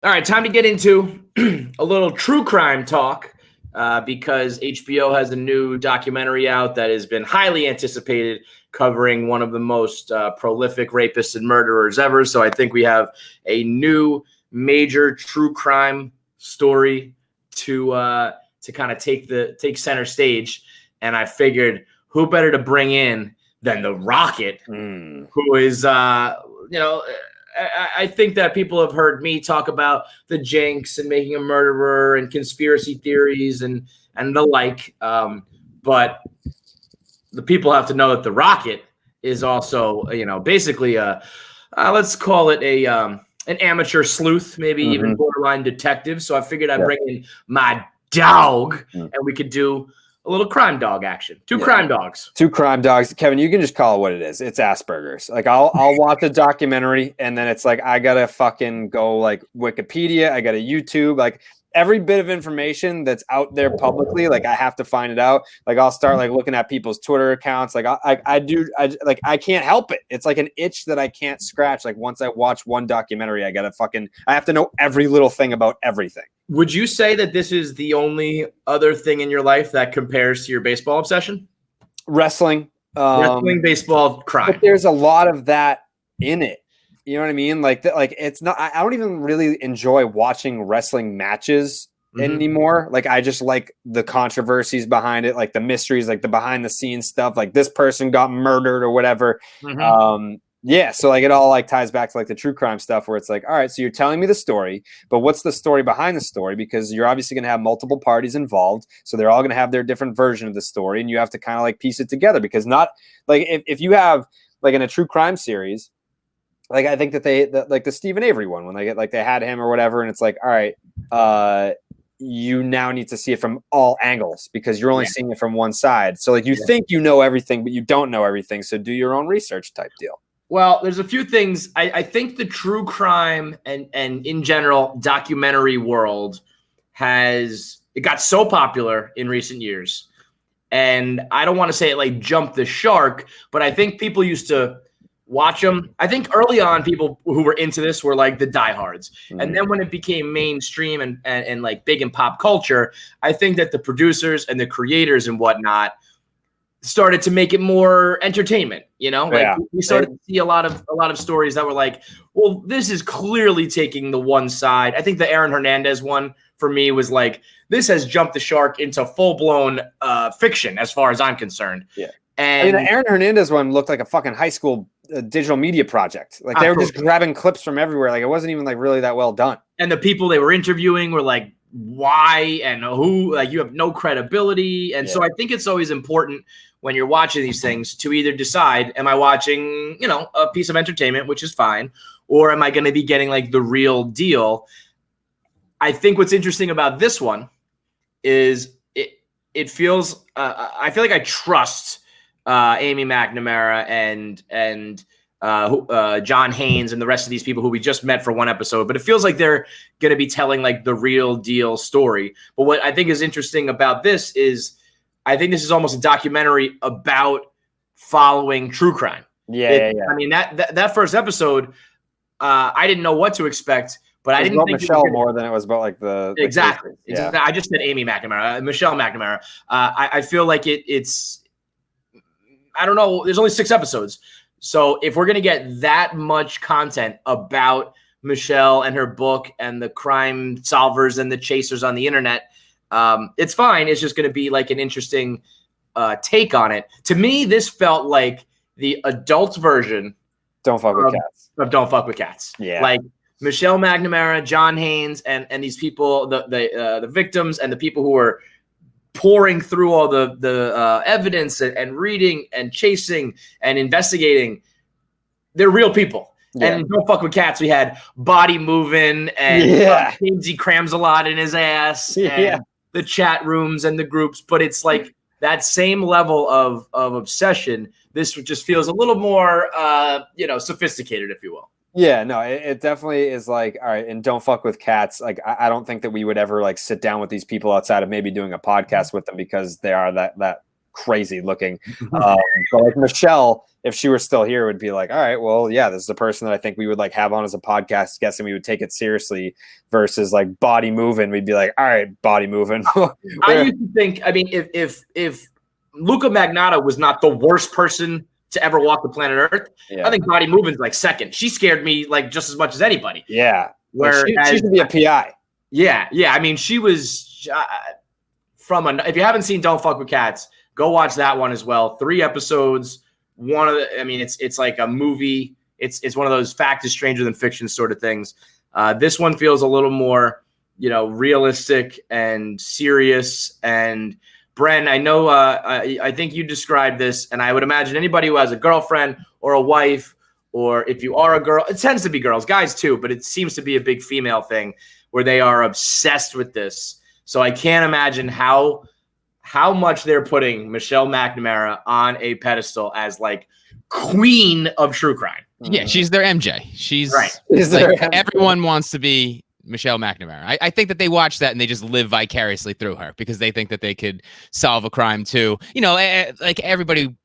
All right, time to get into a little true crime talk because HBO has a new documentary out that has been highly anticipated, covering one of the most prolific rapists and murderers ever. So I think we have a new major true crime story to kind of take center stage. And I figured, who better to bring in than the Rocket, who is I think that people have heard me talk about the Jenks and making a murderer and conspiracy theories and the like. But the people have to know that the Rocket is also, basically let's call it an amateur sleuth, maybe even borderline detective. So I figured I'd bring in my dog and we could do a little crime dog action. Two crime dogs. Kevin, you can just call it what it is. It's Asperger's. Like I'll watch a documentary and then it's like I gotta fucking go like Wikipedia, I gotta YouTube, like every bit of information that's out there publicly, like I have to find it out. Like I'll start like looking at people's Twitter accounts. Like I can't help it. It's like an itch that I can't scratch. Like once I watch one documentary, I have to know every little thing about everything. Would you say that this is the only other thing in your life that compares to your baseball obsession? Wrestling, baseball, crime. But there's a lot of that in it. You know what I mean? Like it's not. I don't even really enjoy watching wrestling matches anymore. Like I just like the controversies behind it, like the mysteries, like the behind the scenes stuff. Like this person got murdered or whatever. Yeah, so like it all like ties back to like the true crime stuff where it's like, all right, so you're telling me the story, but what's the story behind the story? Because you're obviously going to have multiple parties involved, so they're all going to have their different version of the story, and you have to kind of like piece it together. Because not like if you have like in a true crime series. Like I think that like the Stephen Avery one when they get like they had him or whatever, and it's like, all right, you now need to see it from all angles because you're only seeing it from one side. So like you think you know everything, but you don't know everything. So do your own research type deal. Well, there's a few things. I think the true crime and in general documentary world it got so popular in recent years, and I don't want to say it like jumped the shark, but I think people used to watch them. I think early on, people who were into this were like the diehards. And then when it became mainstream and like big in pop culture, I think that the producers and the creators and whatnot started to make it more entertainment, like we started to see a lot of stories that were like, well, this is clearly taking the one side. I think the Aaron Hernandez one for me was like, this has jumped the shark into full-blown fiction as far as I'm concerned. And the Aaron Hernandez one looked like a fucking high school digital media project. Like they were just grabbing clips from everywhere. Like it wasn't even like really that well done. And the people they were interviewing were like, why and who? Like you have no credibility. And so I think it's always important when you're watching these things to either decide, am I watching, a piece of entertainment, which is fine, or am I going to be getting like the real deal? I think what's interesting about this one is it feels I feel like I trust Amy McNamara and John Haynes and the rest of these people who we just met for one episode, but it feels like they're going to be telling like the real deal story. But what I think is interesting about this is I think this is almost a documentary about following true crime. I mean, that first episode, I didn't know what to expect, but I didn't think Michelle more than it was about like the exactly. I just said Amy McNamara, Michelle McNamara. I feel like it's. I don't know. There's only 6 episodes. So if we're going to get that much content about Michelle and her book and the crime solvers and the chasers on the internet, it's fine. It's just going to be like an interesting take on it. To me, this felt like the adult version Don't Fuck with Cats. Of Don't Fuck with Cats. Yeah. Like Michelle McNamara, John Haynes, and these people, the victims and the people who are pouring through all the evidence and reading and chasing and investigating. They're real people. And Don't Fuck with Cats, we had body moving and Casey crams a lot in his ass and the chat rooms and the groups. But it's like that same level of obsession. This just feels a little more, sophisticated, if you will. Yeah, no, it definitely is like, all right, and Don't Fuck with Cats. Like, I don't think that we would ever like sit down with these people outside of maybe doing a podcast with them because they are that crazy looking. But like Michelle, if she were still here, would be like, all right, well, yeah, this is the person that I think we would like have on as a podcast guest, and we would take it seriously. Versus like body moving, we'd be like, all right, body moving. I used to think, I mean, if Luca Magnotta was not the worst person to ever walk the planet Earth, I think body moving's like second. She scared me like just as much as anybody. Yeah, where she should be a PI. Yeah. I mean, she was if you haven't seen Don't Fuck with Cats, go watch that one as well. 3 episodes. It's like a movie. It's one of those fact is stranger than fiction sort of things. This one feels a little more, realistic and serious. And Bren, I know, I think you described this, and I would imagine anybody who has a girlfriend or a wife, or if you are a girl, it tends to be girls, guys too, but it seems to be a big female thing where they are obsessed with this. So I can't imagine how much they're putting Michelle McNamara on a pedestal as like queen of true crime. Yeah, she's their MJ. She's right. Everyone wants to be Michelle McNamara. I think that they watch that and they just live vicariously through her because they think that they could solve a crime too. Like everybody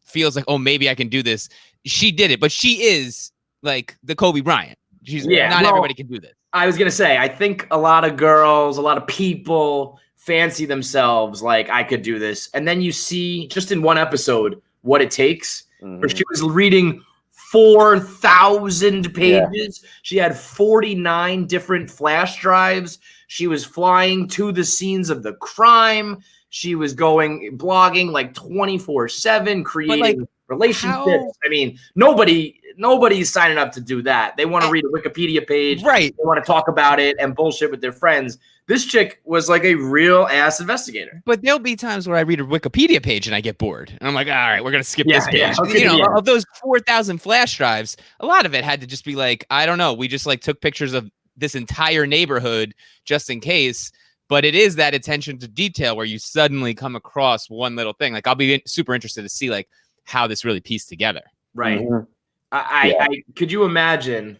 feels like, oh, maybe I can do this. She did it, but she is like the Kobe Bryant. Everybody can do this. I was going to say, I think a lot of girls, a lot of people fancy themselves like I could do this. And then you see just in one episode what it takes. Where she was reading 4,000 pages. Yeah. She had 49 different flash drives. She was flying to the scenes of the crime. She was blogging like 24/7, creating relationships. I mean, nobody's signing up to do that. They want to read a Wikipedia page. Right. They want to talk about it and bullshit with their friends. This chick was like a real ass investigator. But there'll be times where I read a Wikipedia page and I get bored. And I'm like, all right, we're going to skip this page. Of those 4,000 flash drives, a lot of it had to just be like, I don't know. We just like took pictures of this entire neighborhood just in case. But it is that attention to detail where you suddenly come across one little thing. Like I'll be super interested to see like how this really pieced together. Right. Mm-hmm. I could you imagine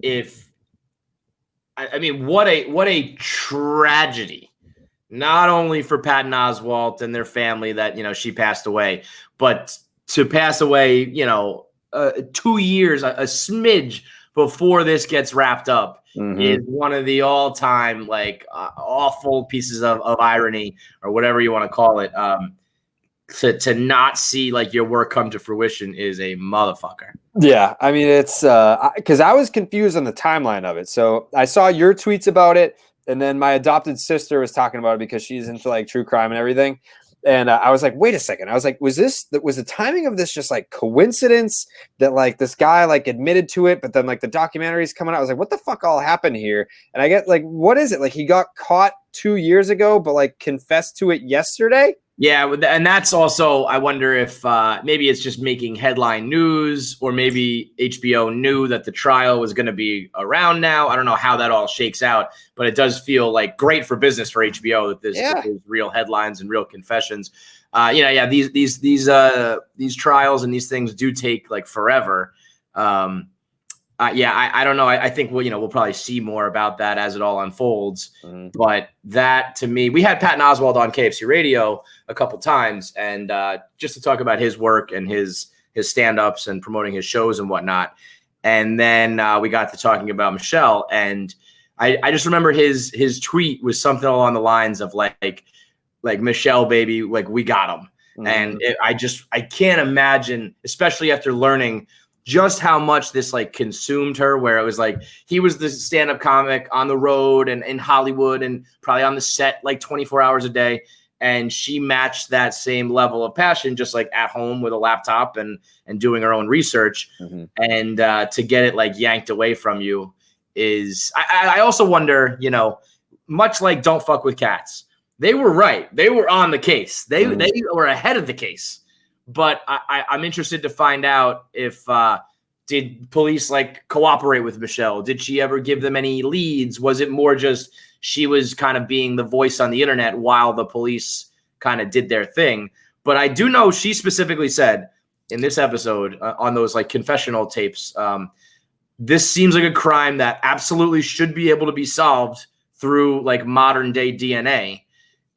if, I mean, what a tragedy, not only for Patton Oswalt and their family that, she passed away, but to pass away, 2 years, a smidge before this gets wrapped up is one of the all-time like awful pieces of irony or whatever you want to call it. To not see like your work come to fruition is a motherfucker. Yeah, I mean it's because I was confused on the timeline of it. So I saw your tweets about it, and then my adopted sister was talking about it because she's into like true crime and everything. And I was like, wait a second. I was like, was the timing of this just like coincidence that like this guy like admitted to it, but then like the documentary's coming out? I was like, what the fuck all happened here? And I get like, what is it? Like he got caught 2 years ago, but like confessed to it yesterday. Yeah, and that's also, I wonder if maybe it's just making headline news, or maybe HBO knew that the trial was going to be around now. I don't know how that all shakes out, but it does feel like great for business for HBO that there's real headlines and real confessions. These trials and these things do take like forever. I don't know. I think we'll probably see more about that as it all unfolds. But that to me, we had Patton Oswalt on KFC Radio a couple times, and just to talk about his work and his stand-ups and promoting his shows and whatnot. And then we got to talking about Michelle, and I just remember his tweet was something along the lines of like Michelle, baby, like we got him. And I can't imagine, especially after learning just how much this like consumed her, where it was like he was the stand-up comic on the road and in Hollywood and probably on the set like 24 hours a day. And she matched that same level of passion, just like at home with a laptop and doing her own research. And to get it like yanked away from you is, I also wonder, much like Don't Fuck with Cats, they were right. They were on the case. They were ahead of the case. But I'm interested to find out if did police like cooperate with Michelle? Did she ever give them any leads? Was it more just she was kind of being the voice on the internet while the police kind of did their thing? But I do know she specifically said in this episode on those like confessional tapes, this seems like a crime that absolutely should be able to be solved through like modern day DNA.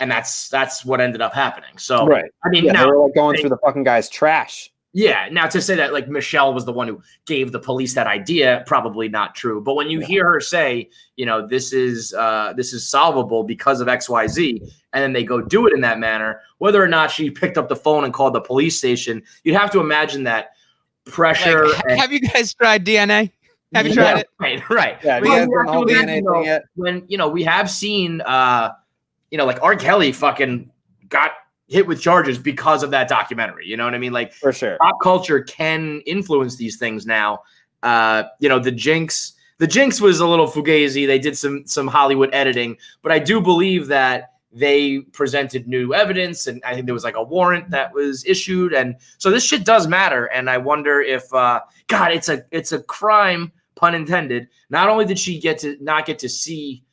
And that's what ended up happening. So, right. I mean, now they were like going through the fucking guy's trash. Yeah. Now to say that like Michelle was the one who gave the police that idea, probably not true. But when you hear her say, this is solvable because of XYZ, and then they go do it in that manner, whether or not she picked up the phone and called the police station, you'd have to imagine that pressure. Have you guys tried DNA? Have you tried it? Right. Yeah. Have you guys done the whole DNA thing yet? When we have seen, like R. Kelly fucking got hit with charges because of that documentary. You know what I mean? Like, for sure, pop culture can influence these things now. The Jinx was a little fugazi. They did some Hollywood editing, but I do believe that they presented new evidence, and I think there was like a warrant that was issued, and so this shit does matter. And I wonder if it's a crime, pun intended. Not only did she not get to see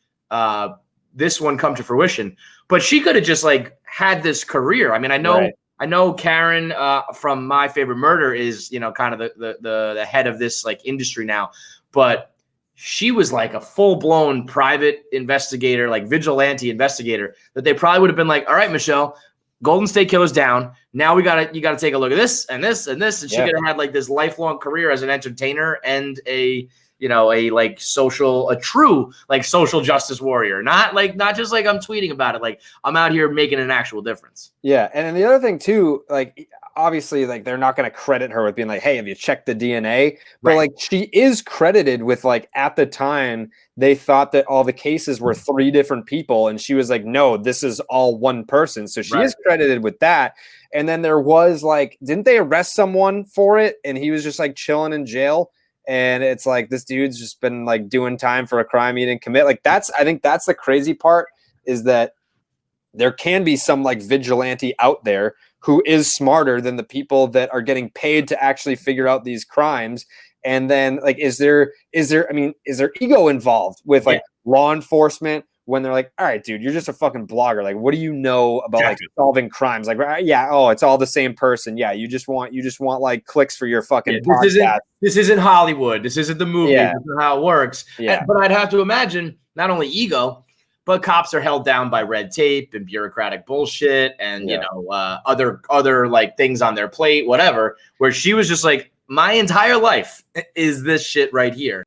this one come to fruition, but she could have just like had this career. I mean, I know Karen from My Favorite Murder is, kind of the head of this like industry now, but she was like a full-blown private investigator, like vigilante investigator, that they probably would have been like, all right, Michelle, Golden State Killer's down. Now you gotta take a look at this and this and this. And she could have had like this lifelong career as an entertainer and a true like social justice warrior. Not just like I'm tweeting about it. Like I'm out here making an actual difference. Yeah. And then the other thing too, like obviously like they're not going to credit her with being like, hey, have you checked the DNA? But like she is credited with like at the time they thought that all the cases were 3 different people. And she was like, no, this is all one person. So she is credited with that. And then there was like, didn't they arrest someone for it? And he was just like chilling in jail. And it's like, this dude's just been like doing time for a crime he didn't commit. Like I think that's the crazy part, is that there can be some like vigilante out there who is smarter than the people that are getting paid to actually figure out these crimes. And then like, is there ego involved with like law enforcement when they're like, all right, dude, you're just a fucking blogger. Like, what do you know about like solving crimes? Like, it's all the same person. Yeah. You just want like clicks for your fucking podcast. This isn't Hollywood. This isn't the movie. This is how it works. Yeah. But I'd have to imagine not only ego, but cops are held down by red tape and bureaucratic bullshit and, other like things on their plate, whatever, where she was just like, my entire life is this shit right here.